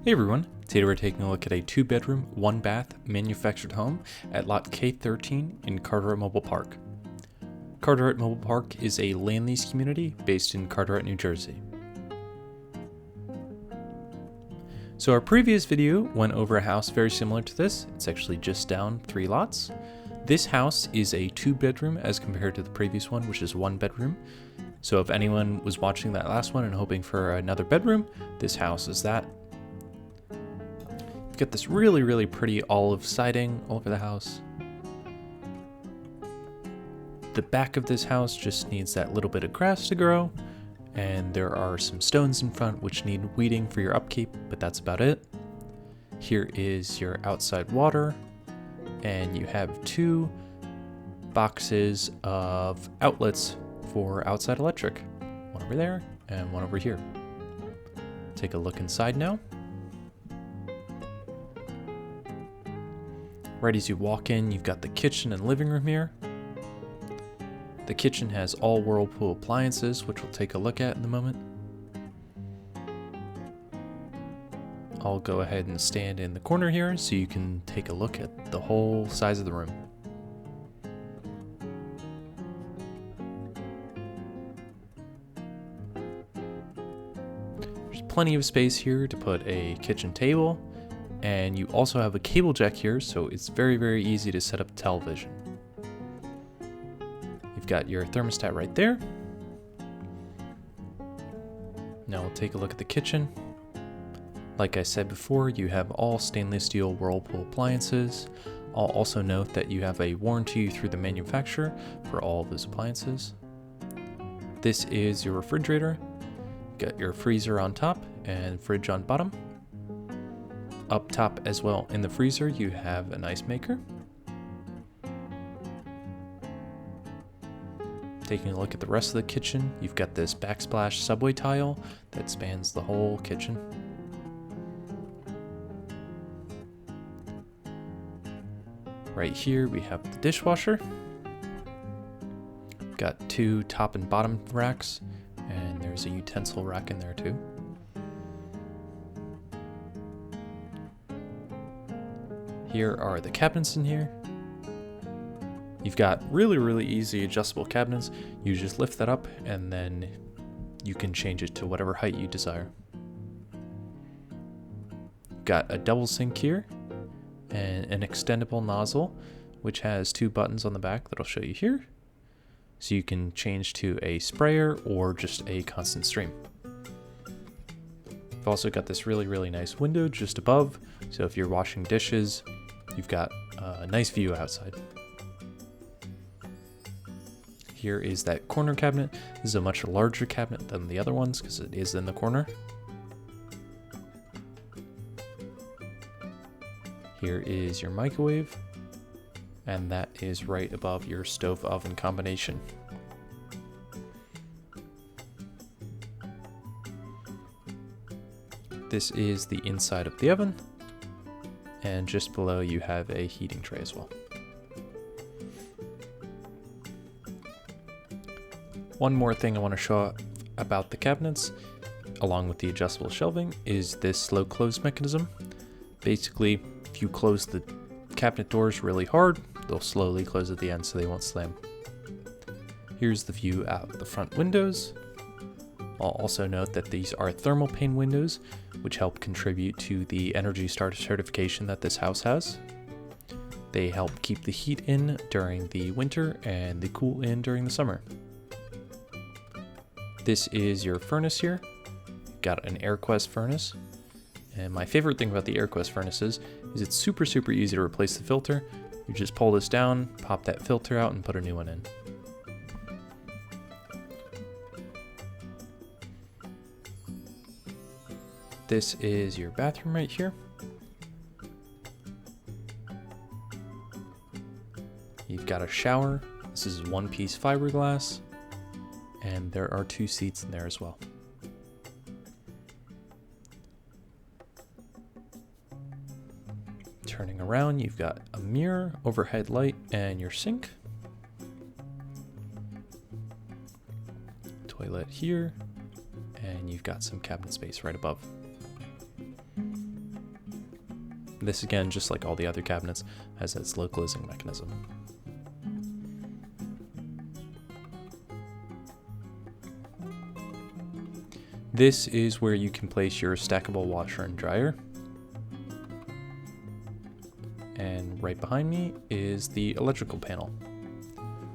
Hey everyone, today we're taking a look at a 2-bedroom, 1-bath manufactured home at lot K-13 in Carteret Mobile Park. Carteret Mobile Park is a land lease community based in Carteret, New Jersey. So our previous video went over a house very similar to this. It's actually just down 3 lots. This house is a 2-bedroom as compared to the previous one, which is 1 bedroom. So if anyone was watching that last one and hoping for another bedroom, this house is that. Got this really pretty olive siding all over the house. The back of this house just needs that little bit of grass to grow, and there are some stones in front which need weeding for your upkeep, but that's about it. Here is your outside water, and you have 2 boxes of outlets for outside electric. One over there and one over here. Take a look inside now. Right as you walk in, you've got the kitchen and living room here. The kitchen has all Whirlpool appliances, which we'll take a look at in a moment. I'll go ahead and stand in the corner here so you can take a look at the whole size of the room. There's plenty of space here to put a kitchen table. And you also have a cable jack here, so it's very easy to set up television. You've got your thermostat right there. Now we'll take a look at the kitchen. Like I said before, you have all stainless steel Whirlpool appliances. I'll also note that you have a warranty through the manufacturer for all of those appliances. This is your refrigerator. Got your freezer on top and fridge on bottom. Up top as well in the freezer, you have an ice maker. Taking a look at the rest of the kitchen, you've got this Backsplash subway tile that spans the whole kitchen. Right here we have the dishwasher. Got 2 top and bottom racks, and there's a utensil rack in there too. Here are the cabinets in here. You've got really easy adjustable cabinets. You just lift that up and then you can change it to whatever height you desire. Got a double sink here and an extendable nozzle which has 2 buttons on the back that I'll show you here. So you can change to a sprayer or just a constant stream. I've also got this really nice window just above, so if you're washing dishes, you've got a nice view outside. Here is that corner cabinet. This is a much larger cabinet than the other ones because it is in the corner. Here is your microwave, and that is right above your stove oven combination. This is the inside of the oven. And just below you have a heating tray as well. One more thing I want to show about the cabinets, along with the adjustable shelving, is this slow close mechanism. Basically, if you close the cabinet doors really hard, they'll slowly close at the end so they won't slam. Here's the view out the front windows. I'll also note that these are thermal pane windows, which help contribute to the Energy Star certification that this house has. They help keep the heat in during the winter and the cool in during the summer. This is your furnace here. Got an AirQuest furnace. And my favorite thing about the AirQuest furnaces is it's super easy to replace the filter. You just pull this down, pop that filter out, and put a new one in. This is your bathroom right here. You've got a shower. This is 1-piece fiberglass. And there are 2 seats in there as well. Turning around, you've got a mirror, overhead light, and your sink. Toilet here. And you've got some cabinet space right above. This again, just like all the other cabinets, has that slow closing mechanism. This is where you can place your stackable washer and dryer. And right behind me is the electrical panel.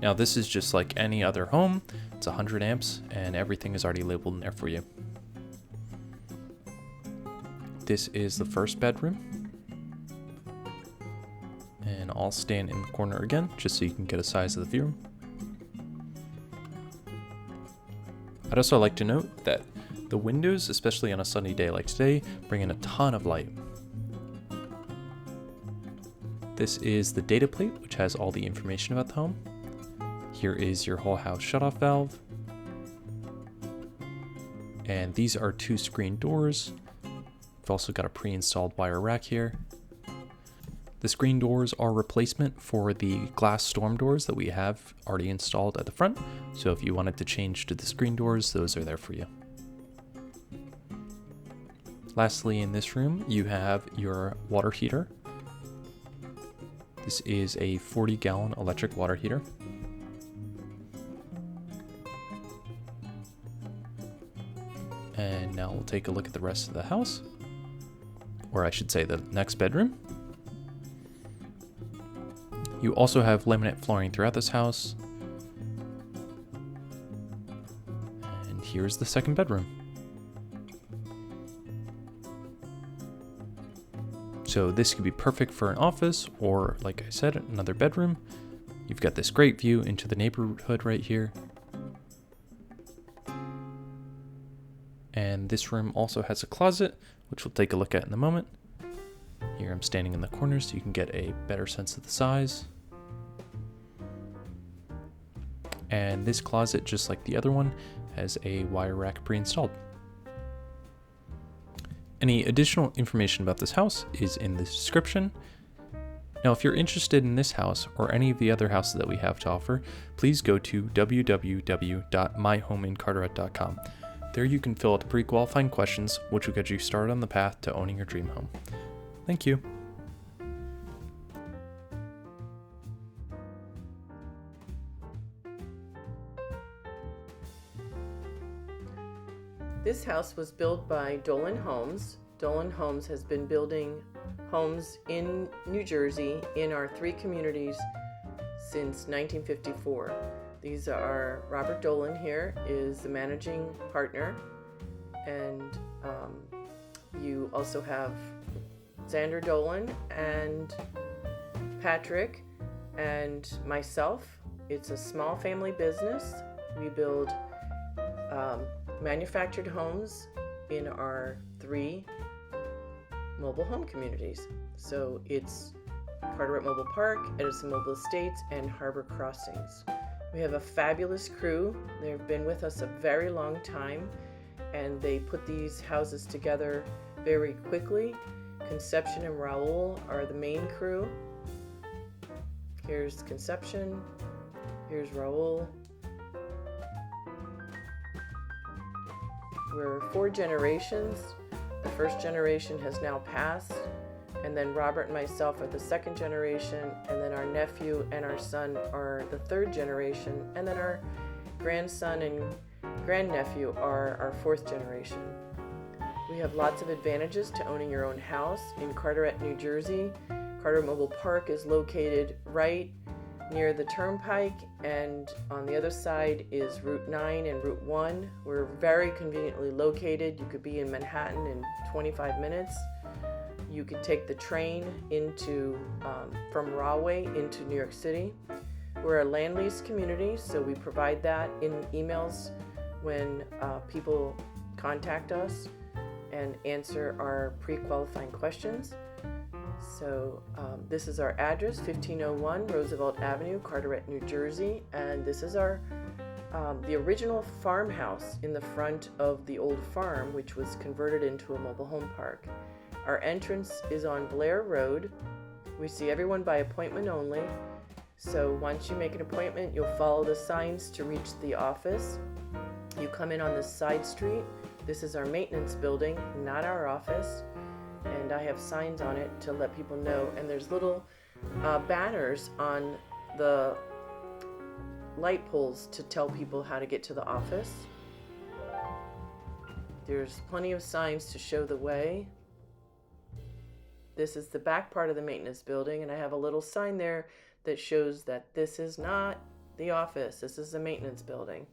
Now this is just like any other home. It's 100 amps and everything is already labeled in there for you. This is the first bedroom. And I'll stand in the corner again just so you can get a size of the view. I'd also like to note that the windows, especially on a sunny day like today, bring in a ton of light. This is the data plate, which has all the information about the home. Here is your whole house shutoff valve. And these are 2 screen doors. We've also got a pre-installed wire rack here. The screen doors are replacement for the glass storm doors that we have already installed at the front. So if you wanted to change to the screen doors, those are there for you. Lastly, in this room, you have your water heater. This is a 40-gallon electric water heater. And now we'll take a look at the rest of the house, or I should say the next bedroom. You also have laminate flooring throughout this house. And here's the second bedroom. So this could be perfect for an office or, like I said, another bedroom. You've got this great view into the neighborhood right here. And this room also has a closet, which we'll take a look at in a moment. Here I'm standing in the corner so you can get a better sense of the size. And this closet, just like the other one, has a wire rack pre-installed. Any additional information about this house is in the description. Now, if you're interested in this house or any of the other houses that we have to offer, please go to www.myhomeincarteret.com. There you can fill out the pre-qualifying questions, which will get you started on the path to owning your dream home. Thank you. This house was built by Dolan Homes. Dolan Homes has been building homes in New Jersey in our 3 communities since 1954. These are Robert Dolan here is the managing partner, and you also have Xander Dolan and Patrick and myself. It's a small family business. We build manufactured homes in our 3 mobile home communities. So it's Carteret Mobile Park, Edison Mobile Estates, and Harbor Crossings. We have a fabulous crew. They've been with us a very long time, and they put these houses together very quickly. Conception and Raul are the main crew. Here's Conception, here's Raul. We're 4 generations. The first generation has now passed, and then Robert and myself are the second generation, and then our nephew and our son are the 3rd generation, and then our grandson and grandnephew are our 4th generation. We have lots of advantages to owning your own house in Carteret, New Jersey. Carteret Mobile Park is located right near the Turnpike, and on the other side is Route 9 and Route 1. We're very conveniently located. You could be in Manhattan in 25 minutes. You could take the train into from Rahway into New York City. We're a land lease community, so we provide that in emails when people contact us and answer our pre-qualifying questions. So this is our address, 1501 Roosevelt Avenue, Carteret, New Jersey, and this is our the original farmhouse in the front of the old farm, which was converted into a mobile home park. Our entrance is on Blair Road. We see everyone by appointment only. So once you make an appointment, you'll follow the signs to reach the office. You come in on this side street. This is our maintenance building, not our office. And and I have signs on it to let people know. And there's little banners on the light poles to tell people how to get to the office. There's plenty of signs to show the way. This is the back part of the maintenance building, and I have a little sign there that shows that this is not the office. This is the maintenance building.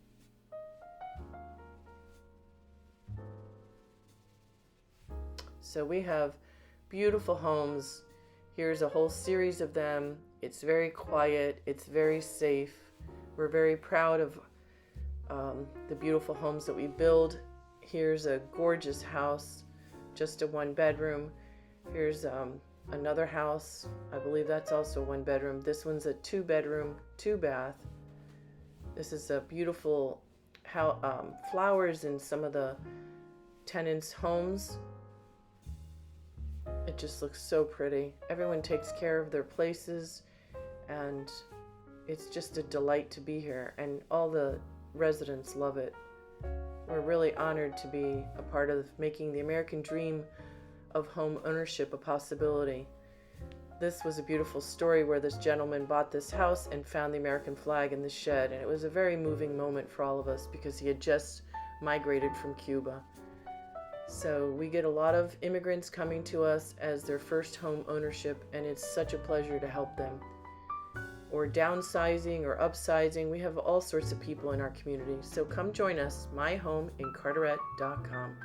So we have beautiful homes. Here's a whole series of them. It's very quiet. It's very safe. We're very proud of the beautiful homes that we build. Here's a gorgeous house, just a 1-bedroom. Here's another house. I believe that's also a 1-bedroom. This one's a 2-bedroom, 2-bath. This is a beautiful flowers in some of the tenants' homes. It just looks so pretty. Everyone takes care of their places, and it's just a delight to be here, and all the residents love it. We're really honored to be a part of making the American dream of home ownership a possibility. This was a beautiful story where this gentleman bought this house and found the American flag in the shed, and it was a very moving moment for all of us because he had just migrated from Cuba. So we get a lot of immigrants coming to us as their first home ownership, and it's such a pleasure to help them. Or downsizing or upsizing. We have all sorts of people in our community. So come join us, myhomeincarteret.com.